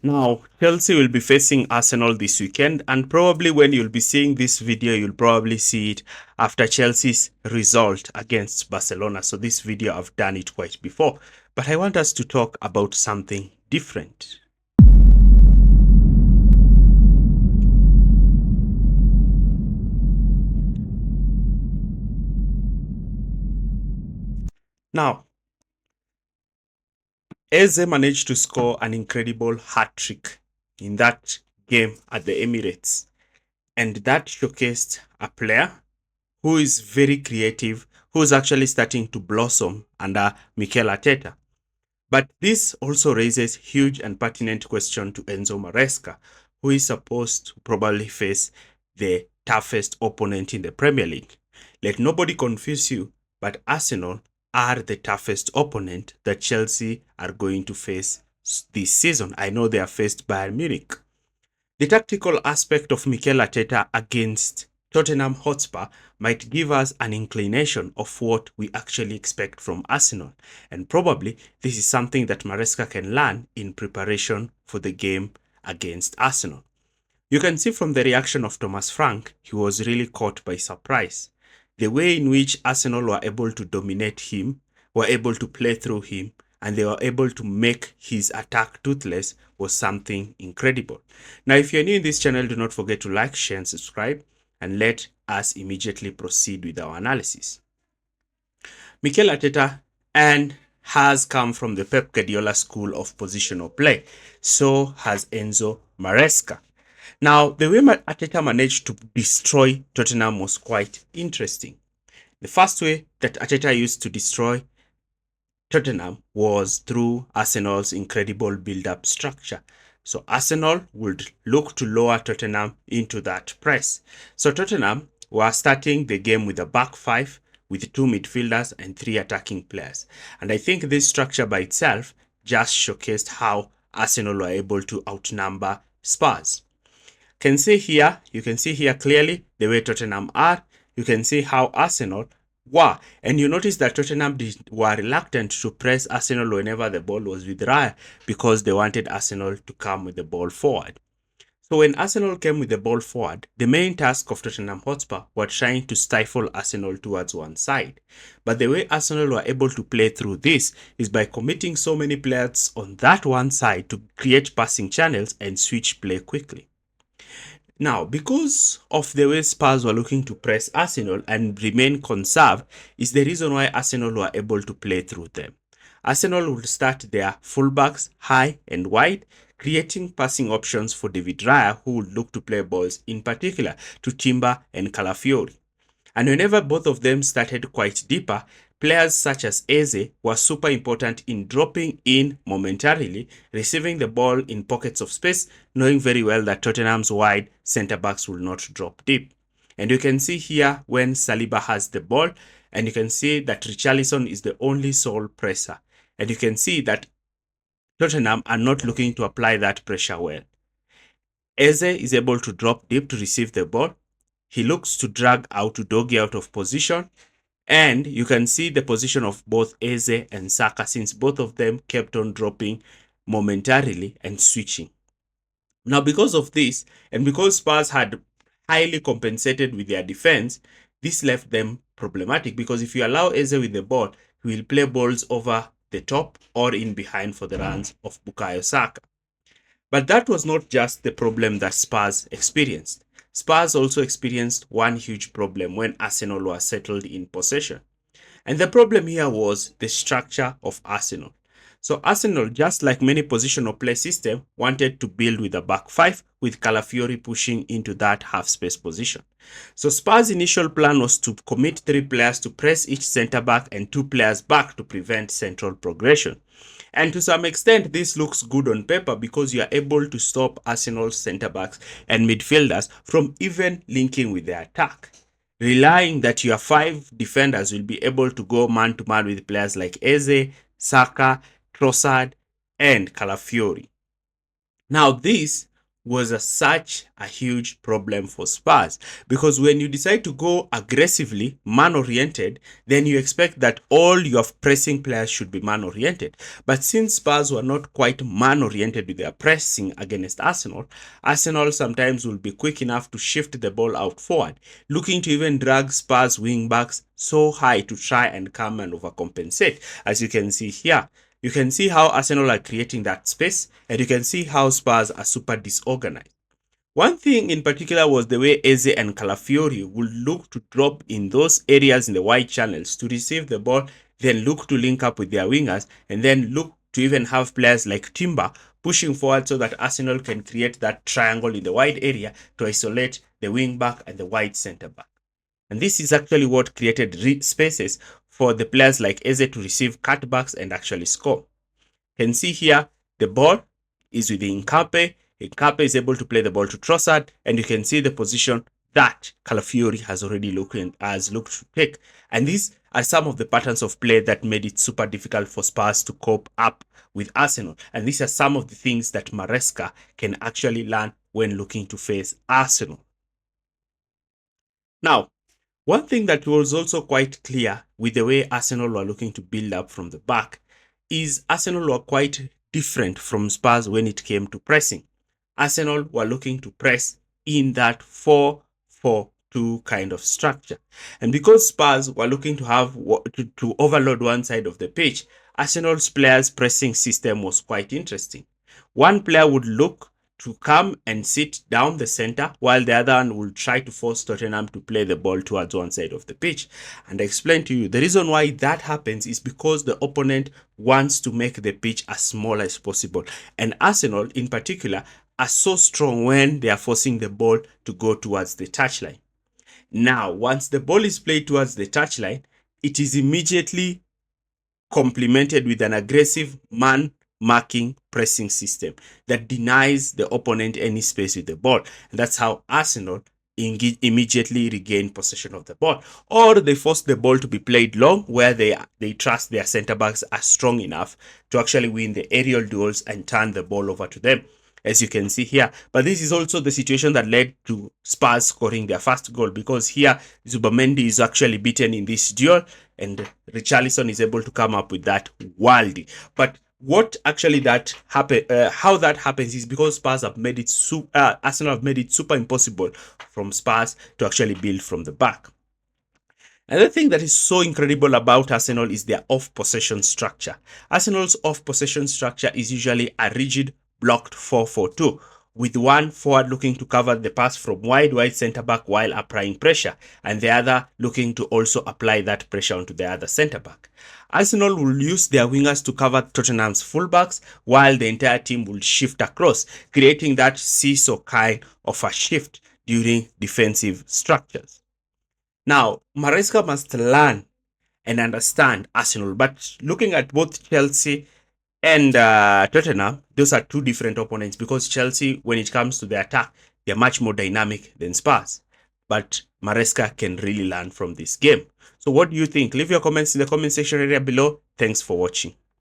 Now, Chelsea will be facing Arsenal this weekend, and probably when you'll be seeing this video, you'll probably see it after Chelsea's result against Barcelona. So, this video, I've done it quite before, but I want us to talk about something different. Now, Eze managed to score an incredible hat trick in that game at the Emirates, and that showcased a player who is very creative, who's actually starting to blossom under Mikel Arteta. But this also raises huge and pertinent question to Enzo Maresca, who is supposed to probably face the toughest opponent in the Premier League. Let nobody confuse you, but Arsenal are the toughest opponent that Chelsea are going to face this season. I know they are faced Bayern Munich. The tactical aspect of Mikel Arteta against Tottenham Hotspur might give us an inclination of what we actually expect from Arsenal, and probably this is something that Maresca can learn in preparation for the game against Arsenal. You can see from the reaction of Thomas Frank, he was really caught by surprise. The way in which Arsenal were able to dominate him, were able to play through him, and they were able to make his attack toothless was something incredible. Now, if you're new in this channel, do not forget to like, share, and subscribe, and let us immediately proceed with our analysis. Mikel Arteta and has come from the Pep Guardiola school of positional play. So has Enzo Maresca. Now, the way Arteta managed to destroy Tottenham was quite interesting. The first way that Arteta used to destroy Tottenham was through Arsenal's incredible build-up structure. So Arsenal would look to lower Tottenham into that press. So Tottenham were starting the game with a back five with two midfielders and three attacking players. And I think this structure by itself just showcased how Arsenal were able to outnumber Spurs. You can see here clearly the way Tottenham are. You can see how Arsenal were. And you notice that Tottenham were reluctant to press Arsenal whenever the ball was with Raya because they wanted Arsenal to come with the ball forward. So when Arsenal came with the ball forward, the main task of Tottenham Hotspur were trying to stifle Arsenal towards one side. But the way Arsenal were able to play through this is by committing so many players on that one side to create passing channels and switch play quickly. Now, because of the way Spurs were looking to press Arsenal and remain conserved, is the reason why Arsenal were able to play through them. Arsenal would start their fullbacks high and wide, creating passing options for David Raya, who would look to play balls in particular to Timber and Calafiori. And whenever both of them started quite deeper, players such as Eze were super important in dropping in momentarily, receiving the ball in pockets of space, knowing very well that Tottenham's wide centre-backs will not drop deep. And you can see here when Saliba has the ball, and you can see that Richarlison is the only sole presser. And you can see that Tottenham are not looking to apply that pressure well. Eze is able to drop deep to receive the ball. He looks to drag out Udogie out of position. And you can see the position of both Eze and Saka, since both of them kept on dropping momentarily and switching. Now, because of this, and because Spurs had highly compensated with their defense, this left them problematic, because if you allow Eze with the ball, he will play balls over the top or in behind for the runs of Bukayo Saka. But that was not just the problem that Spurs experienced. Spurs also experienced one huge problem when Arsenal were settled in possession. And the problem here was the structure of Arsenal. So Arsenal, just like many positional play system, wanted to build with a back five, with Calafiori pushing into that half space position. So Spurs' initial plan was to commit 3 players to press each centre back and 2 players back to prevent central progression. And to some extent, this looks good on paper because you are able to stop Arsenal's centre backs and midfielders from even linking with the attack, relying that your 5 defenders will be able to go man-to-man with players like Eze, Saka, Trossard, and Calafiori. Now, this was such a huge problem for Spurs, because when you decide to go aggressively man oriented, then you expect that all your pressing players should be man oriented. But since Spurs were not quite man oriented with their pressing against Arsenal, Arsenal sometimes will be quick enough to shift the ball out forward, looking to even drag Spurs wing backs so high to try and come and overcompensate. As you can see here, you can see how Arsenal are creating that space, and you can see how Spurs are super disorganized. One thing in particular was the way Eze and Calafiori would look to drop in those areas in the wide channels to receive the ball, then look to link up with their wingers, and then look to even have players like Timber pushing forward so that Arsenal can create that triangle in the wide area to isolate the wing back and the wide centre back. And this is actually what created spaces for the players like Eze to receive cutbacks and actually score. You can see here the ball is with Nkape. Nkape is able to play the ball to Trossard, and you can see the position that Calafiori has already looked to take. And these are some of the patterns of play that made it super difficult for Spurs to cope up with Arsenal. And these are some of the things that Maresca can actually learn when looking to face Arsenal. Now, one thing that was also quite clear with the way Arsenal were looking to build up from the back is Arsenal were quite different from Spurs when it came to pressing. Arsenal were looking to press in that 4-4-2 kind of structure. And because Spurs were looking to have to overload one side of the pitch, Arsenal's players' pressing system was quite interesting. One player would look to come and sit down the center, while the other one will try to force Tottenham to play the ball towards one side of the pitch. And I explained to you the reason why that happens is because the opponent wants to make the pitch as small as possible. And Arsenal, in particular, are so strong when they are forcing the ball to go towards the touchline. Now, once the ball is played towards the touchline, it is immediately complemented with an aggressive man marking pressing system that denies the opponent any space with the ball. And that's how Arsenal immediately regain possession of the ball, or they force the ball to be played long, where they trust their center backs are strong enough to actually win the aerial duels and turn the ball over to them, as you can see here. But this is also the situation that led to Spurs scoring their first goal, because here Zubamendi is actually beaten in this duel and Richarlison is able to come up with that worldy. But what actually that happen? How that happens is because Spurs have made it Arsenal have made it super impossible from Spurs to actually build from the back. Another thing that is so incredible about Arsenal is their off-possession structure. Arsenal's off-possession structure is usually a rigid blocked 4-4-2, with one forward looking to cover the pass from wide centre back while applying pressure, and the other looking to also apply that pressure onto the other centre back. Arsenal will use their wingers to cover Tottenham's fullbacks, while the entire team will shift across, creating that seesaw kind of a shift during defensive structures. Now, Maresca must learn and understand Arsenal, but looking at both Chelsea and Tottenham, those are two different opponents, because Chelsea, when it comes to the attack, they're much more dynamic than Spurs. But Maresca can really learn from this game. So what do you think? Leave your comments in the comment section area below. Thanks for watching.